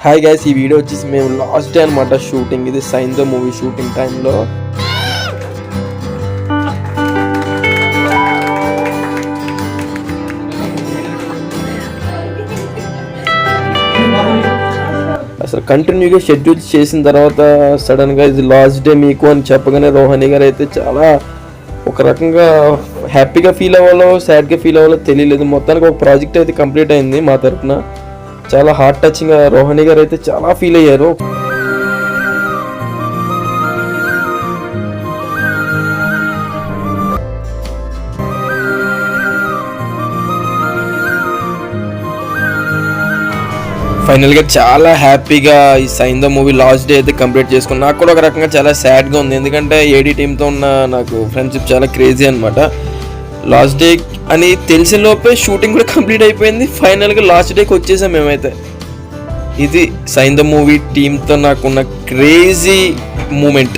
Hi guys, ఈ video వచ్చేసి మేము లాస్ట్ డే అనమాట షూటింగ్. ఇది సైందో మూవీ షూటింగ్ టైంలో అసలు కంటిన్యూగా షెడ్యూల్ చేసిన తర్వాత సడన్గా ఇది లాస్ట్ డే మీకు అని చెప్పగానే రోహిణి గారు అయితే చాలా ఒక రకంగా హ్యాపీగా ఫీల్ అవ్వాలో సాడ్గా ఫీల్ అవ్వాలో తెలియలేదు. మొత్తానికి ఒక ప్రాజెక్ట్ అయితే కంప్లీట్ అయింది మా తరఫున. చాలా హార్ట్ టచింగ్గా రోహిణి గారు అయితే చాలా ఫీల్ అయ్యారు. ఫైనల్గా చాలా హ్యాపీగా ఈ సైందో మూవీ లాస్ట్ డే అయితే కంప్లీట్ చేసుకున్నాను. నాకు కూడా ఒక రకంగా చాలా సాడ్గా ఉంది, ఎందుకంటే ఏడీ టీంతో ఉన్న నాకు ఫ్రెండ్షిప్ చాలా క్రేజీ అనమాట. లాస్ట్ డే అని తెలిసిన లోపే షూటింగ్ కూడా కంప్లీట్ అయిపోయింది. ఫైనల్గా లాస్ట్ డేకి వచ్చేసాం మేమైతే. ఇది సైందో మూవీ టీంతో నాకున్న క్రేజీ మూమెంట్.